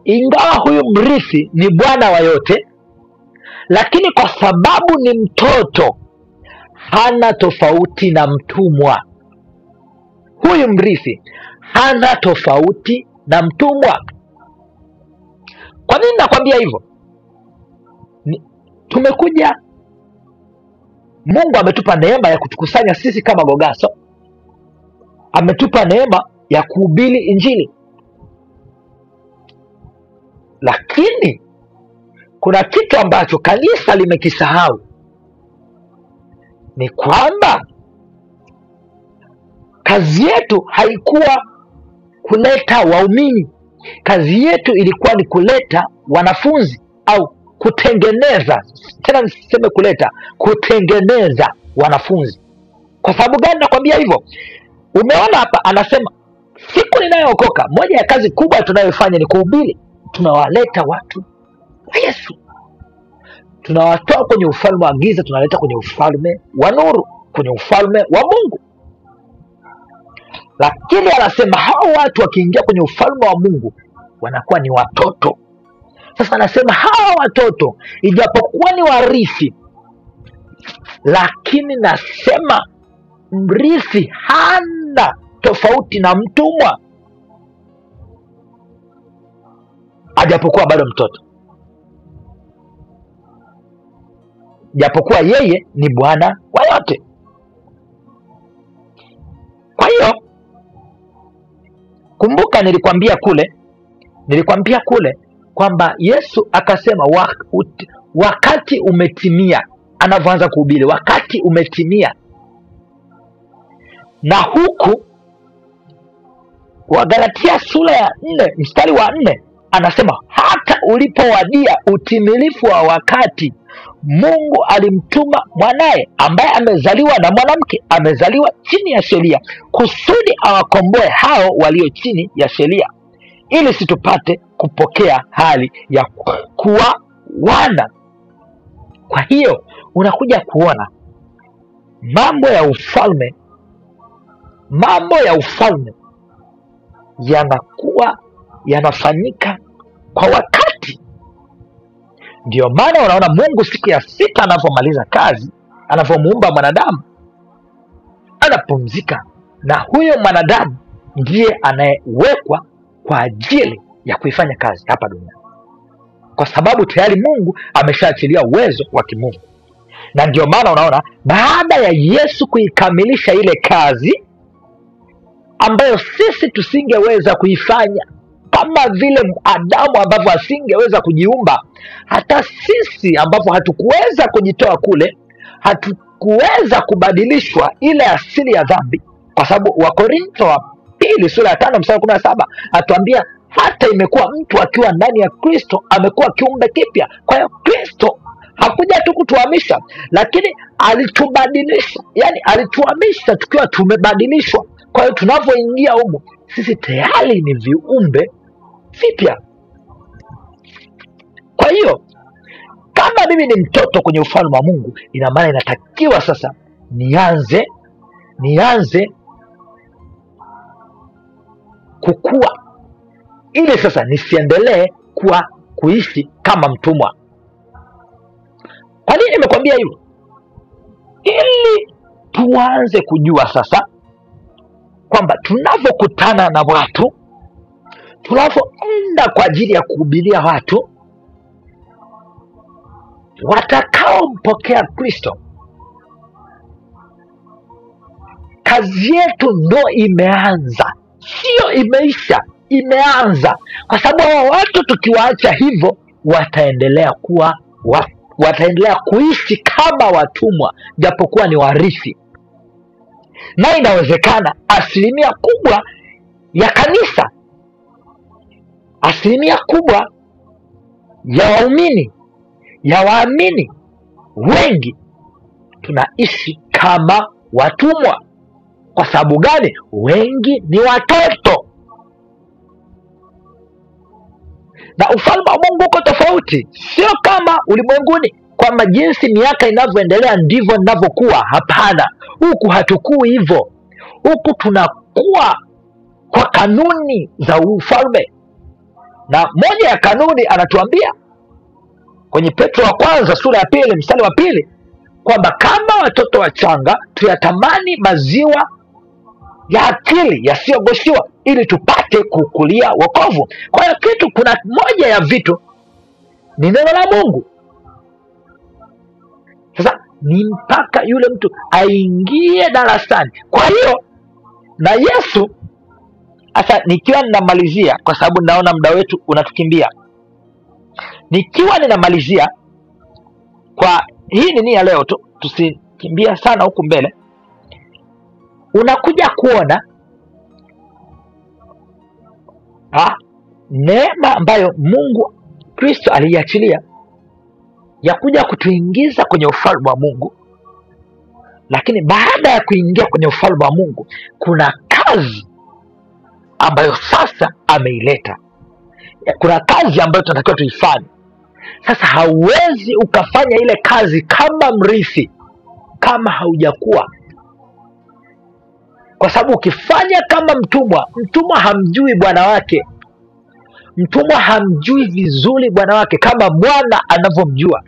Ingawa huyu mrithi ni bwana wa yote, lakini kwa sababu ni mtoto hana tofauti na mtumwa. Huyu mrithi hana tofauti na mtumwa. Kwa nini nakwambia hivyo? Tumekuja, Mungu ametupa neema ya kutukusanya sisi kama Gogaso, ametupa neema ya kuhubiri Injili, lakini kuna kitu ambacho kanisa limekisahau. Ni kwamba kazi yetu haikuwa kuleta waumini. Kazi yetu ilikuwa ni kuleta wanafunzi, au kutengeneza, tena niseme kuleta, kutengeneza wanafunzi. Kwa sababu gani nakwambia hivyo? Umeona hapa anasema siku ninayookoka, moja ya kazi kubwa tunayofanya ni kuhubiri. Tunawaleta watu wa Yesu, tunawatoa kwenye ufalme wa giza, tunaleta kwenye ufalme wa nuru, kwenye ufalme wa Mungu. Lakini anasema hao watu wakiingia kwenye ufalme wa Mungu wanakuwa ni watoto. Sasa anasema hawa watoto ijapokuwa ni warithi, lakini nasema mrithi hana tofauti na mtumwa, ajapokuwa bado mtoto, japokuwa yeye ni bwana wa yote. Kwa hiyo kumbuka, nilikwambia kule kwamba Yesu akasema wakati umetimia. Anavyoanza kuhubiri, wakati umetimia. Na huku Wagalatia sura ya 4 mstari wa 4 anasema hata ulipowadia utimilifu wa wakati, Mungu alimtuma mwanaye ambaye amezaliwa na mwanamke, amezaliwa chini ya sheria, kusudi awakomboe hao walio chini ya sheria, ili situpate kupokea hali ya kuwa wana. Kwa hiyo unakuja kuona mambo ya ufalme yanakuwa yanafanyika kwa wakati. Ndio maana unaona Mungu siku ya 6 anapomaliza kazi, anapomuumba mwanadamu, anapumzika, na huyo mwanadamu ndiye anayewekwa kwa ajili ya kuifanya kazi hapa duniani, kwa sababu tayari Mungu ameshaachilia uwezo wa kimungu. Na ndio maana unaona baada ya Yesu kuikamilisha ile kazi ambayo sisi tusingeweza kuifanya, kama vile Adamu ambavyo asingeweza kujiumba, hata sisi ambavyo hatukuweza kujitoa kule, hatukuweza kubadilishwa ile asili ya dhambi, kwa sababu Wakorintho wa 2 sura ya 5 mstari 17 atuambia hata imekuwa mtu akiwa ndani ya Kristo amekuwa kiumbe kipya. Kwa hiyo Kristo hakuja tu kutuhamisha, lakini alitubadilisha, yani alituhamisha tukiwa tumebadilishwa. Kwa hiyo tunavyoingia huko sisi tayari ni viumbe vipya. Kwa hiyo kama mimi ni mtoto kwenye ufalme wa Mungu, ina maana inatakiwa sasa nianze kukua, ili sasa nisiendelee kuishi kama mtumwa. Kwa nini nimekwambia hivyo? Ili tuanze kujua sasa kwamba tunavyokutana na watu, tunavyoenda kwa ajili ya kuhubiria watu watakaompokea Kristo, kazi yetu ndo imeanza, sio imeisha, imeanza. Kwa sababu hao watu tukiwaacha hivyo, wataendelea kuishi kama watumwa, japokuwa ni warithi. Na inawezekana asilimia kubwa ya kanisa, asilimia kubwa ya waamini wengi tunaishi kama watumwa. Kwa sababu gani? Wengi ni watoto. Na ufalme wa Mungu uko tofauti, sio kama ulimwenguni kwamba jinsi miaka inavyoendelea ndivyo ninavyokuwa. Hapana, huku hatukui hivyo. Huku tunakuwa kwa kanuni za ufalme, na moja ya kanuni anatuambia kwenye Petro wa kwanza sura ya 2 mstari wa 2 kwamba kama watoto wachanga tuyatamani maziwa ya akili yasiyogoshiwa ili tupate kukulia wokovu. Kwa hiyo kuna moja ya vitu ni neno la Mungu. Sasa ni mpaka yule mtu aingie darasani. Kwa hiyo na Yesu, sasa nikiwa ninamalizia, kwa sababu naona muda wetu unatukimbia, nikiwa ninamalizia kwa hii nini ya leo tu, tusikimbia sana huku mbele, unakuja kuona neema ambayo Mungu Kristo aliachilia ya kuja kutuingiza kwenye ufalme wa Mungu. Lakini baada ya kuingia kwenye ufalme wa Mungu kuna kazi ambayo sasa ameileta. Kuna kazi ambayo tunatakiwa tuifanye. Sasa hauwezi ukafanya ile kazi kama mrithi kama haujakuwa, kwa sababu ukifanya kama mtumwa hamjui bwana wake. Mtumwa hamjui vizuri bwana wake kama mwana anavyomjua.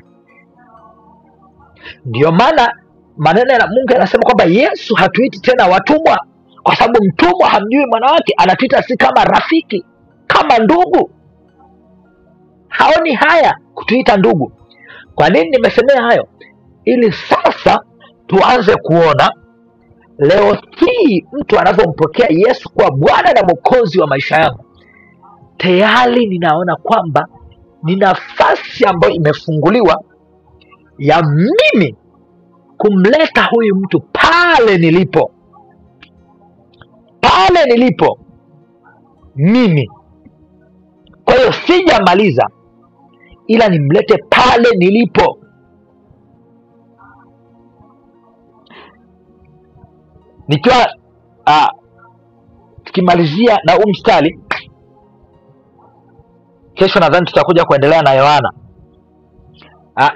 Ndio maana maneno ya Mungu yanasema kwamba Yesu hatuiti tena watumwa, kwa sababu mtumwa hamjui bwana wake. Anatuita si kama rafiki, kama ndugu. Haoni haya kutuita ndugu. Kwa nini nimesemea hayo? Ili sasa tuanze kuona leo hii mtu anavyompokea Yesu kuwa Bwana na Mwokozi wa maisha yangu, tayari ninaona kwamba ni nafasi ambayo imefunguliwa ya mimi kumleta huyu mtu pale nilipo mimi. Kwa hiyo sijamaliza, ila nimlete pale nilipo. Nikiwa tukimalizia na mstari, kesho nadhani tutakuja kuendelea na Yohana.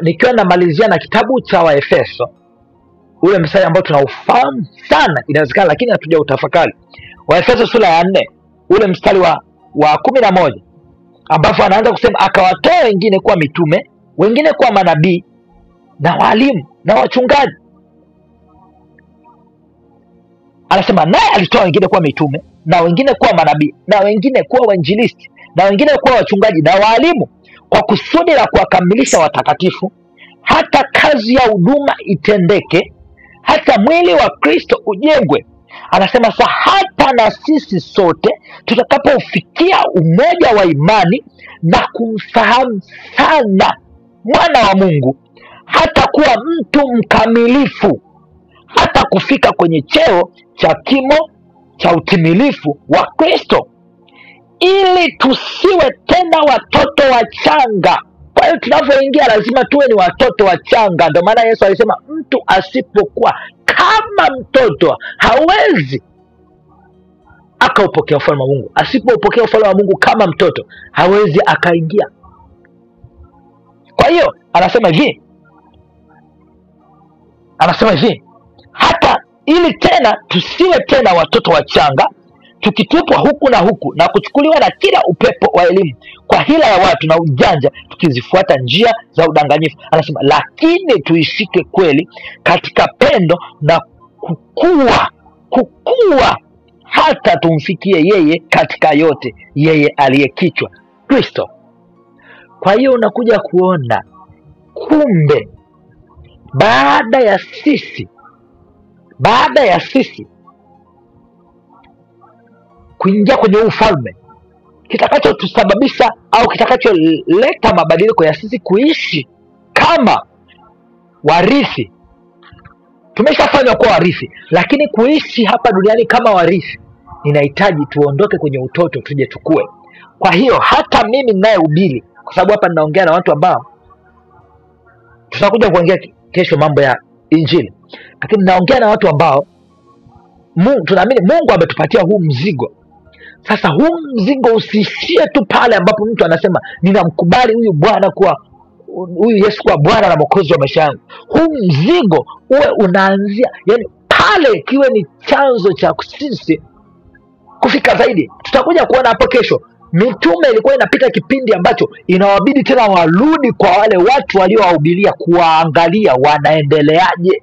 Nikiwa namalizia na kitabu cha Waefeso, ule mstari ambao tunaufahamu sana inawezekana, lakini hatuja utafakari. Waefeso sura ya 4 ule mstari wa 11, ambapo anaanza kusema akawatoa wengine kuwa mitume, wengine kuwa manabii na walimu na wachungaji. Anasema naye alitoa wengine kuwa mitume, na wengine kuwa manabii, na wengine kuwa wainjilisti, na wengine kuwa wachungaji na walimu, kwa kusudi la kuwakamilisha watakatifu, hata kazi ya huduma itendeke, hata mwili wa Kristo ujengwe. Anasema sasa hata na sisi sote tutakapofikia umoja wa imani na kumfahamu sana mwana wa Mungu, hata kuwa mtu mkamilifu, hata kufika kwenye cheo cha kimo cha utimilifu wa Kristo, ili tusiwe tena watoto wachanga. Kwa hiyo tunapoingia lazima tuwe ni watoto wachanga. Ndio maana Yesu alisema mtu asipokuwa kama mtoto hawezi akaupokea ufalme wa Mungu. Asipopokea ufalme wa Mungu kama mtoto hawezi akaingia. Kwa hiyo anasema hivi, hata ili tena tusiwe tena watoto wachanga, tukitupwa huku na huku na kuchukuliwa na kila upepo wa elimu kwa hila ya watu na ujanja, tukizifuata njia za udanganyifu. Anasema lakini tuishike kweli katika pendo na kukua hata tumfikie yeye katika yote, yeye aliye kichwa, Kristo. Kwa hiyo unakuja kuona kumbe baada ya sisi kuingia kwenye ufalme, kitakachotusababisha au kitakacholeta mabadiliko ya sisi kuishi kama warithi. Tumeshafanywa kuwa warithi, lakini kuishi hapa duniani kama warithi ninahitaji tuondoke kwenye utoto tuje tukue. Kwa hiyo hata mimi ninayehubiri, kwa sababu hapa ninaongea na watu ambao tutakuja kuongea kesho mambo ya Injili, lakini naongea na watu ambao tunaamini Mungu ametupatia huu mzigo. Sasa huu mzigo usiishie tu pale ambapo mtu anasema ninamkubali huyu Bwana kuwa huyu Yesu kuwa Bwana na Mwokozi wa maisha yangu. Huu mzigo uwe unaanzia, yani pale kiwe ni chanzo cha sisi kufika zaidi. Tutakuja kuona hapo kesho Mitume ilikuwa inapita kipindi ambacho inawabidi tena warudi kwa wale watu waliowahubiria, kuwaangalia wanaendeleaje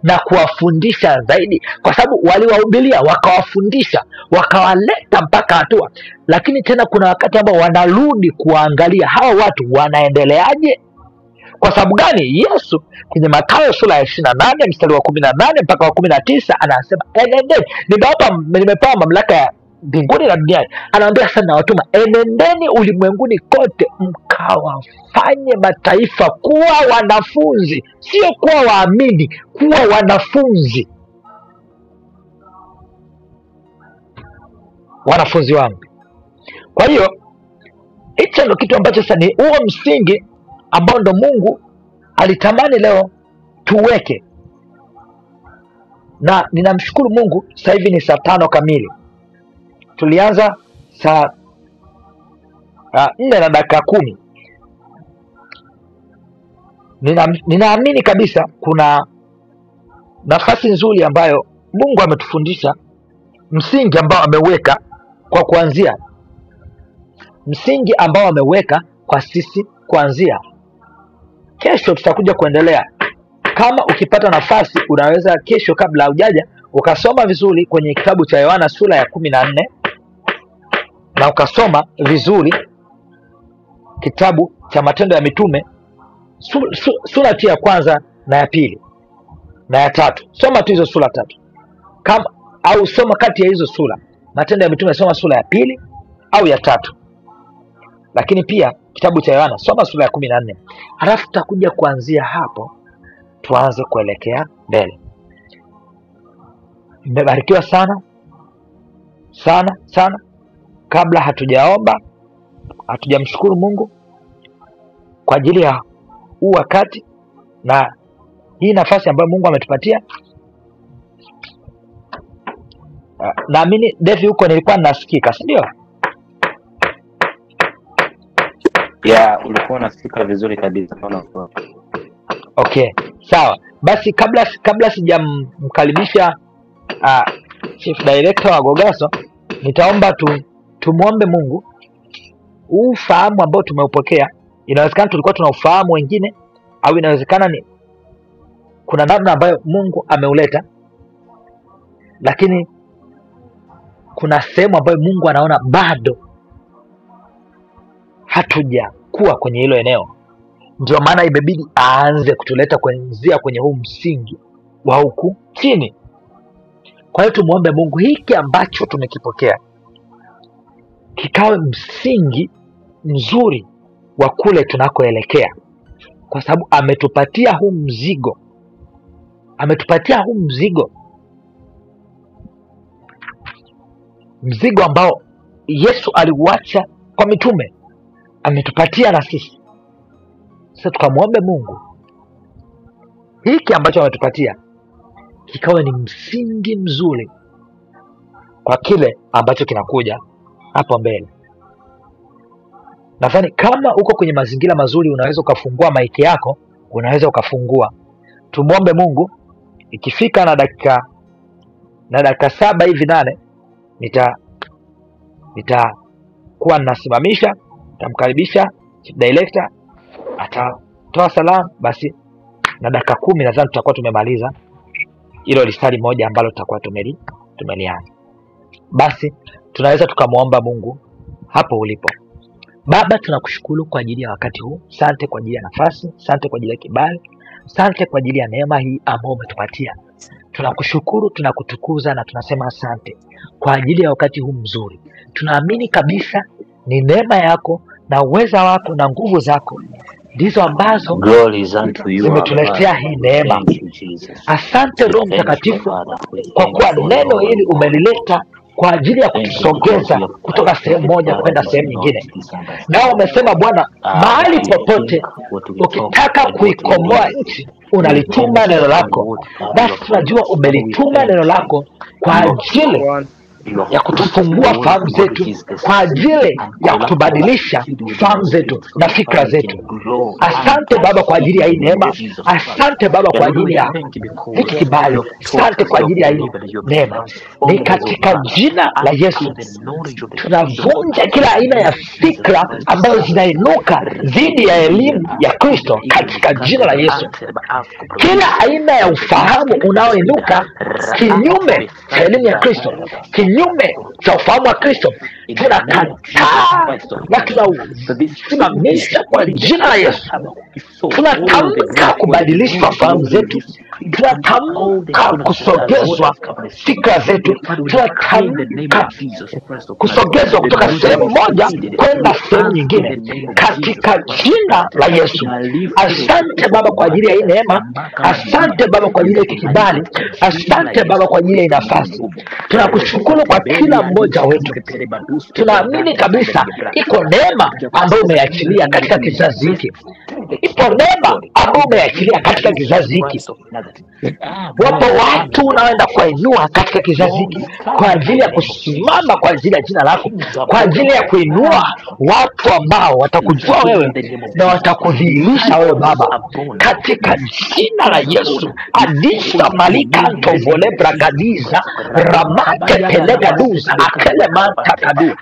na kuwafundisha zaidi, kwa sababu waliwahubiria wakawafundisha wakawaleta mpaka hatua, lakini tena kuna wakati ambao wanarudi kuwaangalia hawa watu wanaendeleaje. Kwa sababu gani? Yesu kwenye Mathayo sura ya 28 mstari wa 18 mpaka wa 19 anasema enendeni, nimepewa mamlaka ya mbinguni na duniani. Anawaambia sana watuma, enendeni ulimwenguni kote mkawafanye mataifa kuwa wanafunzi, sio kuwa waamini, kuwa wanafunzi, wanafunzi wangu. Kwa hiyo hicho ndo kitu ambacho sasa ni huo msingi ambao ndo Mungu alitamani leo tuweke, na ninamshukuru Mungu. Sasa hivi ni saa 5 kamili, tulianza saa 4 na dakika 10. Ninaamini kabisa kuna nafasi nzuri ambayo Mungu ametufundisha, msingi ambao ameweka kwa kuanzia, msingi ambao ameweka kwa sisi kuanzia. Kesho tutakuja kuendelea. Kama ukipata nafasi, unaweza kesho kabla hujaja ukasoma vizuri kwenye kitabu cha Yohana sura ya 14 na ukasoma vizuri kitabu cha Matendo ya Mitume sura ya kwanza na ya pili na ya tatu. Soma tu hizo sura tatu, kama au soma kati ya hizo sura. Matendo ya Mitume soma sura ya pili au ya tatu, lakini pia kitabu cha Yohana soma sura ya 14. Halafu tutakuja kuanzia hapo tuanze kuelekea mbele. Mmebarikiwa sana sana sana. Kabla hatujaomba, hatujamshukuru Mungu kwa ajili ya huu wakati na hii nafasi ambayo Mungu ametupatia. Naamini Devi huko nilikuwa nasikika, si ndio? Yeah, ulikuwa unasikika vizuri kabisa. Okay, sawa. Basi kabla sijamkaribisha Chief Director wa Gogaso, nitaomba tumuombe Mungu. Ufahamu ambao tumeupokea, inawezekana tulikuwa tuna ufahamu wengine, au inawezekana ni kuna namna ambayo Mungu ameuleta, lakini kuna sehemu ambayo Mungu anaona bado hatujakuwa kwenye hilo eneo. Ndio maana imebidi aanze kutuleta kwenye huu msingi wa huku chini. Kwa hiyo tumuombe Mungu hiki ambacho tumekipokea kikawe msingi mzuri wa kule tunakoelekea, kwa sababu ametupatia huu mzigo, mzigo ambao Yesu aliuacha kwa mitume, ametupatia na sisi. Sasa tukamwombe Mungu hiki ambacho ametupatia kikawe ni msingi mzuri kwa kile ambacho kinakuja hapo mbele. Nadhani kama uko kwenye mazingira mazuri, unaweza ukafungua maiki yako, unaweza ukafungua. Tumwombe Mungu. Ikifika na dakika 7 hivi 8, nitakuwa nasimamisha, nitamkaribisha Chief Director, atatoa salamu. Basi na dakika 10 nadhani tutakuwa tumemaliza hilo lisali moja ambalo tutakuwa tumelianza. Basi tunaweza tukamwomba Mungu hapo ulipo. Baba, tunakushukuru kwa ajili ya wakati huu. Asante kwa ajili ya nafasi, asante kwa ajili ya kibali, asante kwa ajili ya neema hii ambayo umetupatia. Tunakushukuru, tunakutukuza na tunasema asante kwa ajili ya wakati huu mzuri. Tunaamini kabisa ni neema yako na uweza wako na nguvu zako ndizo ambazo zimetuletea hii neema. Asante Roho Mtakatifu kwa kuwa neno hili umelileta kwa ajili ya kutusogeza kutoka sehemu moja kwenda sehemu nyingine. Nao umesema Bwana, mahali popote ukitaka kuikomboa nchi unalituma neno lako. Basi tunajua umelituma neno lako kwa ajili ya kutufungua fahamu zetu, kwa ajili ya kutubadilisha fahamu zetu na fikra zetu. Asante Baba kwa ajili ya hii neema. Asante Baba kwa ajili ya hiki kibali. Asante kwa ajili ya hii neema. Ni katika jina la Yesu tunavunja kila aina ya fikra ambazo zinainuka dhidi ya elimu ya Kristo katika jina la Yesu. Kila aina ya ufahamu unaoinuka kinyume cha elimu ya Kristo, kinyume cha ufahamu wa Kristo, tunakataa na tunausimamisha kwa jina la Yesu. Tunatamka kubadilishwa fahamu zetu, tunatamka kusogezwa fikra zetu, tunatamka kusogezwa kutoka sehemu moja kwenda sehemu nyingine katika jina la Yesu. Asante Baba kwa ajili ya hii neema. Asante Baba kwa ajili ya kibali. Asante Baba kwa ajili ya nafasi. Tunakushukuru kwa kila mmoja wetu. Tunaamini kabisa iko neema ambayo umeachilia katika kizazi hiki. Ipo neema ambayo umeachilia katika kizazi hiki. Wapo watu unaenda kuinua katika kizazi hiki kwa ajili ya kusimama kwa ajili ya jina lako, kwa ajili ya kuinua watu ambao watakujua wewe na watakudhihirisha wewe Baba, katika jina la Yesu. Adisa malika tovole bragadiza ramate pelega duza akele manta kadu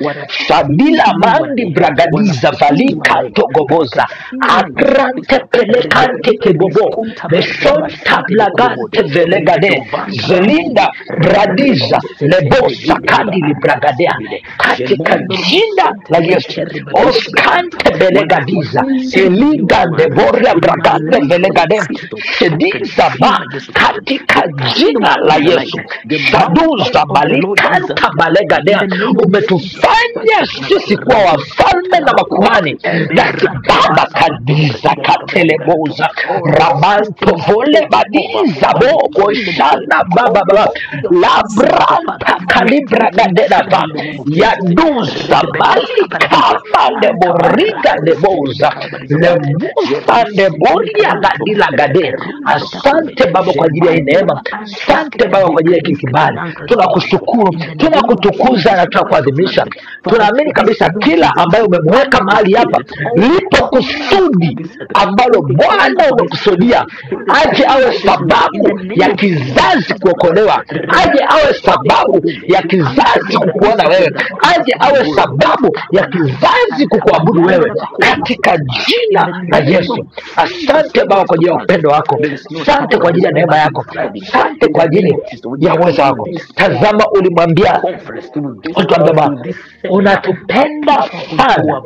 sabila mandi bragadiza valika togoboza agrante pelekante kebobo mesonta blagante velegade zelinda bradiza lebosa kadi libragadea katika jina la Yesu. Oskante belegadiza eliga deboria bragante velegade sediza ba katika jina la Yesu. Saduza balikanta balegadea. Umetufanya sisi kuwa wafalme na makuhani na kibaba kadiza kateleboza ramanto vole badiza bobo shana baba labranta kalibra gadena ba yaduza balikama deboriga deboza lemusa deboria gadila gade. Asante Baba kwa ajili ya neema. Asante Baba kwa ajili ya kibali. Tunakushukuru, tunakutukuza na tunakuadhimisha. Tunaamini kabisa kila ambaye umemweka mahali hapa lipo kusudi ambalo Bwana umekusudia aje awe sababu ya kizazi kuokolewa, aje awe sababu ya kizazi kukuona wewe, aje awe sababu ya kizazi kukuabudu wewe katika jina la Yesu. Asante Baba kwa ajili ya upendo wako. Asante kwa ajili ya neema yako. Asante kwa ajili ya uwezo wako. Tazama ulimwambia Baba, unatupenda sana,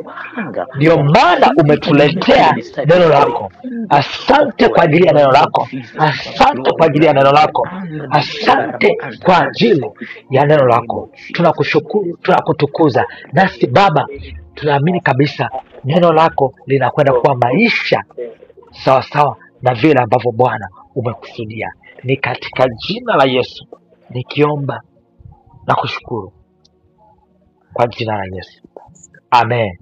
ndio maana umetuletea neno lako. Asante kwa ajili ya neno lako. Asante kwa ajili ya neno lako. Asante kwa ajili ya neno lako. Tunakushukuru, tunakutukuza. Nasi Baba tunaamini kabisa neno lako linakwenda kuwa maisha sawa sawa na vile ambavyo Bwana umekusudia. Ni katika jina la Yesu nikiomba na kushukuru, kwa jina la Yesu. Amen.